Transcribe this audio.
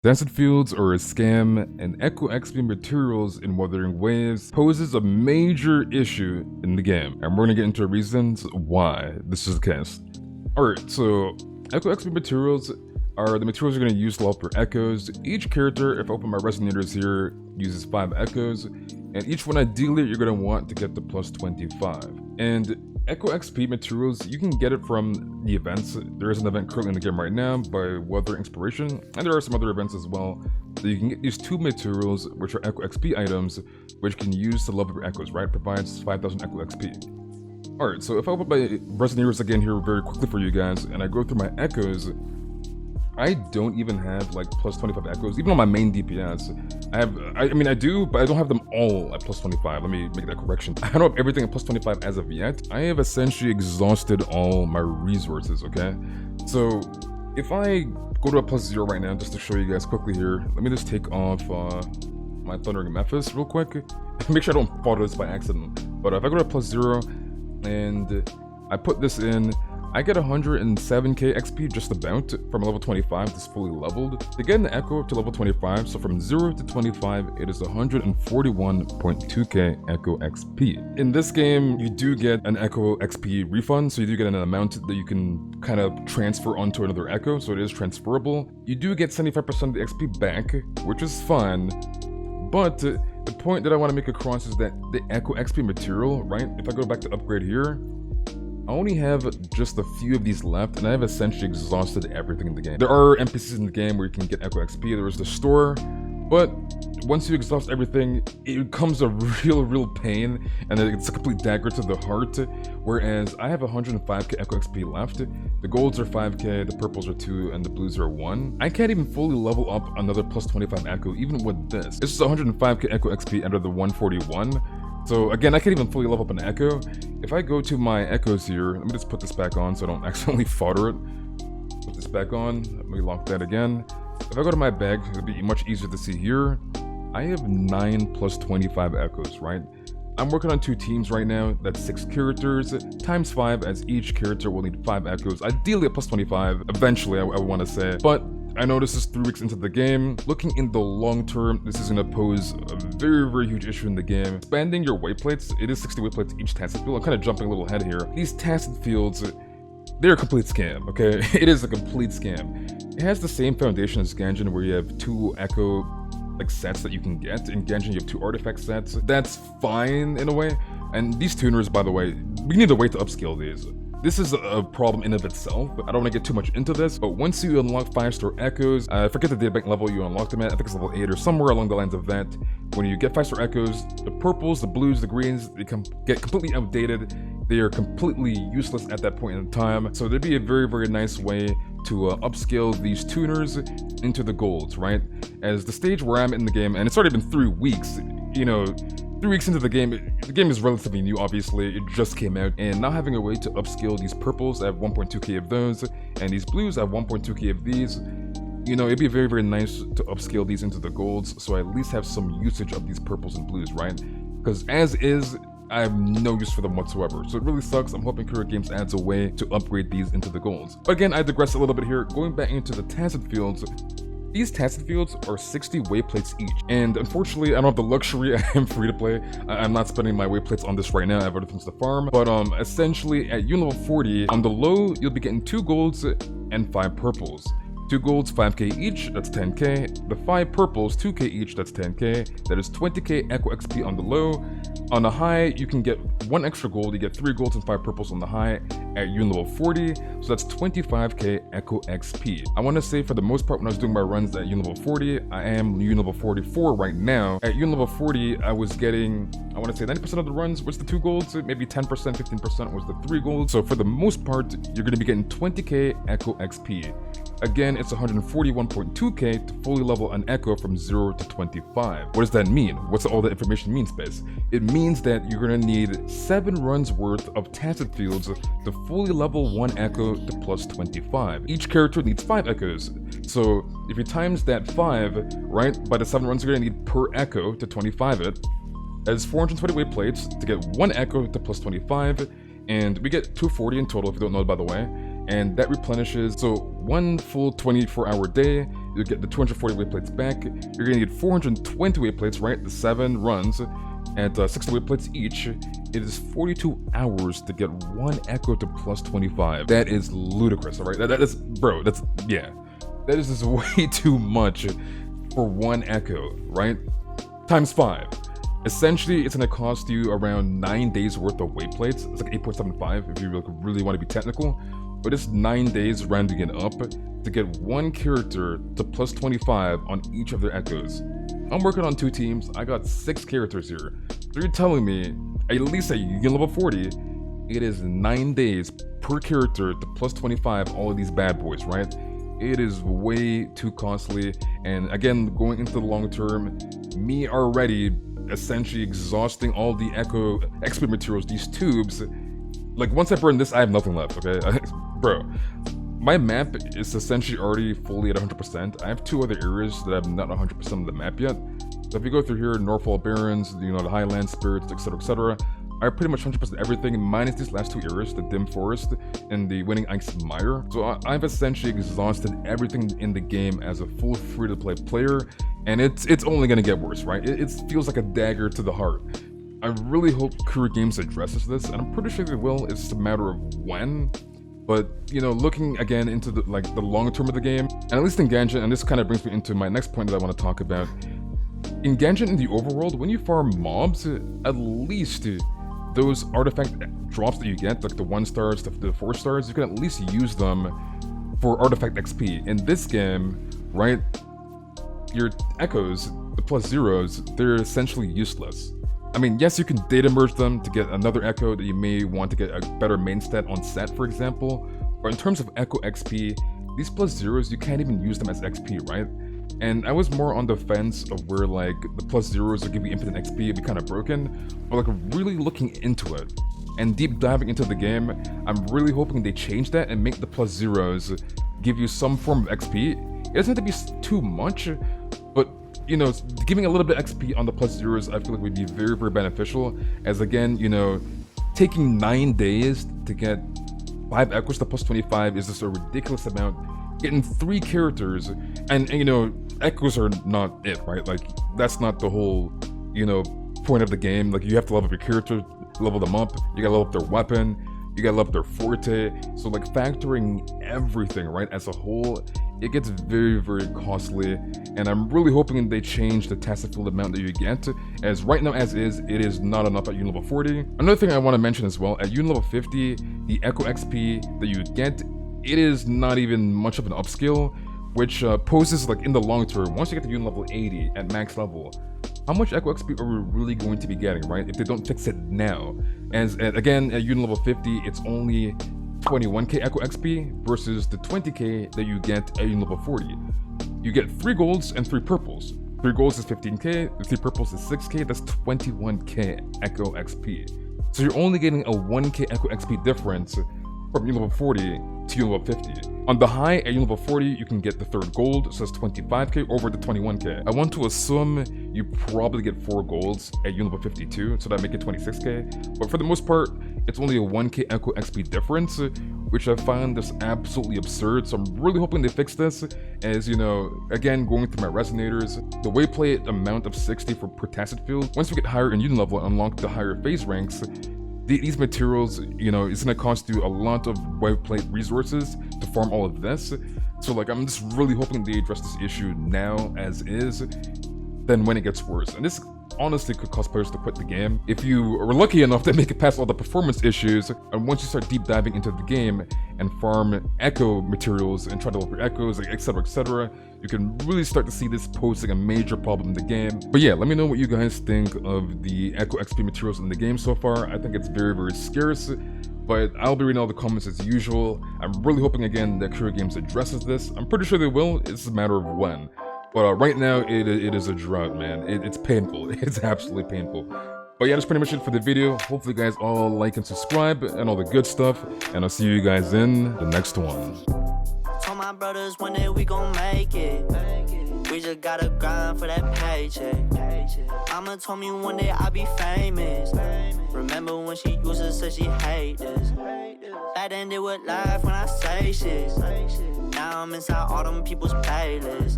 Densid fields are a scam, and Echo XP materials in Wuthering Waves poses a major issue in the game, and we're gonna get into reasons why this is the case. Alright, so Echo XP materials are the materials you're gonna use to level up your echoes. Each character, if I open my resonators here, uses 5 echoes, and each one ideally you're gonna want to get the plus 25. And Echo XP materials, you can get it from the events. There is an event currently in the game right now by Weather Inspiration, and there are some other events as well. So you can get these 2 materials, which are Echo XP items, which you can use to level up your echoes, right? Provides 5,000 Echo XP. Alright, so if I open my resonators again here very quickly for you guys, and I go through my echoes, I don't even have like plus 25 echoes, even on my main DPS. I do, but I don't have them all at plus 25. Let me make that correction. I don't have everything at plus 25 as of yet. I have essentially exhausted all my resources, okay? So if I go to a plus 0 right now, just to show you guys quickly here, let me just take off my Thundering Memphis real quick. Make sure I don't fall to this by accident. But if I go to a plus 0 and I put this in, I get 107k XP just about from level 25 that's fully leveled. To get an Echo to level 25, so from 0 to 25, it is 141.2k Echo XP. In this game, you do get an Echo XP refund, so you do get an amount that you can kind of transfer onto another Echo, so it is transferable. You do get 75% of the XP back, which is fun, but the point that I want to make across is that the Echo XP material, right? If I go back to upgrade here, I only have just a few of these left, and I have essentially exhausted everything in the game. There are NPCs in the game where you can get Echo XP, there is the store, but once you exhaust everything, it becomes a real pain, and it's a complete dagger to the heart, whereas I have 105k Echo XP left. The golds are 5k, the purples are 2, and the blues are 1. I can't even fully level up another plus 25 Echo, even with this. It's just 105k Echo XP under the 141. So again, I can't even fully level up an Echo. If I go to my echoes here, let me just put this back on so I don't accidentally fodder it. Put this back on, let me lock that again. If I go to my bag, it'll be much easier to see here. I have 9 plus 25 echoes, right? I'm working on 2 teams right now, that's 6 characters, times 5, as each character will need 5 echoes, ideally at plus 25, eventually I want to say, but I know this is 3 weeks into the game. Looking in the long term, this is going to pose a very huge issue in the game. Expanding your weight plates, it is 60 weight plates each tacit field. I'm kind of jumping a little ahead here. These tacit fields, they're a complete scam, okay? It is a complete scam. It has the same foundation as Ganjin, where you have 2 Echo sets that you can get. In Ganjin, you have 2 artifact sets. That's fine in a way. And these tuners, by the way, we need a way to upscale these. This is a problem in of itself. I don't want to get too much into this, but once you unlock 5-star echoes, I forget the data bank level you unlocked them at, I think it's level 8 or somewhere along the lines of that. When you get 5-star echoes, the purples, the blues, the greens, they get completely outdated. They are completely useless at that point in time. So there'd be a very nice way to upscale these tuners into the golds, right? As the stage where I'm in the game, and it's already been 3 weeks, you know, 3 weeks into the game is relatively new, obviously, it just came out, and now having a way to upscale these purples, I have 1.2k of those, and these blues, I have 1.2k of these. You know, it'd be very nice to upscale these into the golds, so I at least have some usage of these purples and blues, right? Because as is, I have no use for them whatsoever, so it really sucks. I'm hoping Kura Games adds a way to upgrade these into the golds. But again, I digress a little bit here, going back into the tacit fields. These tacit fields are 60 weight plates each, and unfortunately, I don't have the luxury. I am free to play. I'm not spending my weight plates on this right now. I have other things to farm, but essentially, at level 40, on the low, you'll be getting 2 golds and 5 purples. 2 golds, 5k each, that's 10k. The 5 purples, 2k each, that's 10k. That is 20k Echo XP on the low. On the high, you can get 1 extra gold. You get 3 golds and 5 purples on the high at level 40. So that's 25k Echo XP. I want to say for the most part when I was doing my runs at level 40, I am level 44 right now. At level 40, I was getting, I want to say 90% of the runs was the 2 golds, maybe 10%, 15% was the 3 golds. So for the most part, you're going to be getting 20k Echo XP. Again, it's 141.2k to fully level an Echo from 0 to 25. What does that mean? What's all that information mean, Space? It means that you're going to need 7 runs worth of tacit fields to fully level 1 Echo to plus 25. Each character needs 5 Echoes. So if you times that 5, right, by the 7 runs you're going to need per Echo to 25 it, that is 420 weight plates to get 1 Echo to plus 25, and we get 240 in total if you don't know it, by the way, and that replenishes, so one full 24-hour day you get the 240 weight plates back. You're gonna get 420 weight plates, right? The 7 runs at 60 weight plates each. It is 42 hours to get 1 Echo to plus 25. That is ludicrous, all right? That is, bro, yeah. That is just way too much for 1 Echo, right? Times 5. Essentially, it's gonna cost you around 9 days worth of weight plates. It's like 8.75 if you really want to be technical. But it's 9 days rounding it up to get 1 character to plus 25 on each of their Echoes. I'm working on 2 teams. I got 6 characters here. So you're telling me, at least at Union level 40, it is 9 days per character to plus 25 all of these bad boys, right? It is way too costly. And again, going into the long term, me already essentially exhausting all the Echo XP materials, these tubes. Like, once I burn this, I have nothing left, okay? Bro, my map is essentially already fully at 100%. I have 2 other areas that I'm not 100% of the map yet. So if you go through here, Northfall Barrens, you know, the Highland Spirits, etc., I have pretty much 100% everything, minus these last 2 areas, the Dim Forest and the Winning Ice Mire. So I've essentially exhausted everything in the game as a full free-to-play player, and it's only gonna get worse, right? It feels like a dagger to the heart. I really hope Career Games addresses this, and I'm pretty sure they will. It's just a matter of when. But, you know, looking again into the long term of the game, and at least in Genshin, and this kind of brings me into my next point that I want to talk about. In Genshin, in the overworld, when you farm mobs, at least those artifact drops that you get, like the 1 stars, the 4 stars, you can at least use them for artifact XP. In this game, right, your Echoes, the plus 0s, they're essentially useless. I mean, yes, you can data merge them to get another Echo that you may want to get a better main stat on set, for example. But in terms of Echo XP, these plus 0s, you can't even use them as XP, right? And I was more on the fence of where, like, the plus 0s will give you infinite XP, it'd be kind of broken. But, like, really looking into it and deep diving into the game, I'm really hoping they change that and make the plus 0s give you some form of XP. It doesn't have to be too much, but, you know, giving a little bit XP on the plus 0s, I feel like would be very, very beneficial. As again, you know, taking 9 days to get 5 Echoes to plus 25 is just a ridiculous amount. Getting 3 characters, and you know, Echoes are not it, right? Like, that's not the whole, you know, point of the game. Like, you have to level up your character, level them up, you gotta level up their weapon, you gotta level up their forte. So, like, factoring everything, right, as a whole, it gets very, very costly, and I'm really hoping they change the tacit field amount that you get, as right now as is, it is not enough at Union level 40. Another thing I want to mention as well, at Union level 50, the Echo XP that you get, it is not even much of an upscale, which poses, like, in the long term, once you get to Union level 80 at max level, how much Echo XP are we really going to be getting, right, if they don't fix it now? As again, at Union level 50, it's only 21k Echo XP versus the 20k that you get at Union level 40. You get 3 golds and 3 purples. 3 golds is 15k, 3 purples is 6k, that's 21k Echo XP. So you're only getting a 1k Echo XP difference from Union level 40 to Union level 50. On the high, at Union level 40, you can get the 3rd gold, so that's 25k over the 21k. I want to assume you probably get 4 golds at Union level 52, so that make it 26k. But for the most part, it's only a 1k Echo XP difference, which I find this absolutely absurd. So I'm really hoping they fix this, as, you know, again, going through my resonators, the wayplay amount of 60 for per tacit field. Once you get higher in Union level and unlock the higher phase ranks, these materials, you know, it's gonna cost you a lot of wayplay resources to farm all of this. So, like, I'm just really hoping they address this issue now as is, than when it gets worse. And this honestly could cause players to quit the game. If you are lucky enough to make it past all the performance issues, and once you start deep diving into the game and farm Echo materials and try to level your Echoes, etc., you can really start to see this posing a major problem in the game. But yeah, let me know what you guys think of the Echo XP materials in the game so far. I think it's very, very scarce, but I'll be reading all the comments as usual. I'm really hoping, again, that Career Games addresses this. I'm pretty sure they will, it's a matter of when. But right now, it is a drought, man. It's painful. It's absolutely painful. But yeah, that's pretty much it for the video. Hopefully you guys all like and subscribe and all the good stuff. And I'll see you guys in the next one. Told my brothers one day we gon' make it. We just gotta grind for that paycheck. Mama told me one day I'll be famous. Remember when she used to say she hate this. Back then they would laugh when I say shit. now I'm inside all them people's playlists.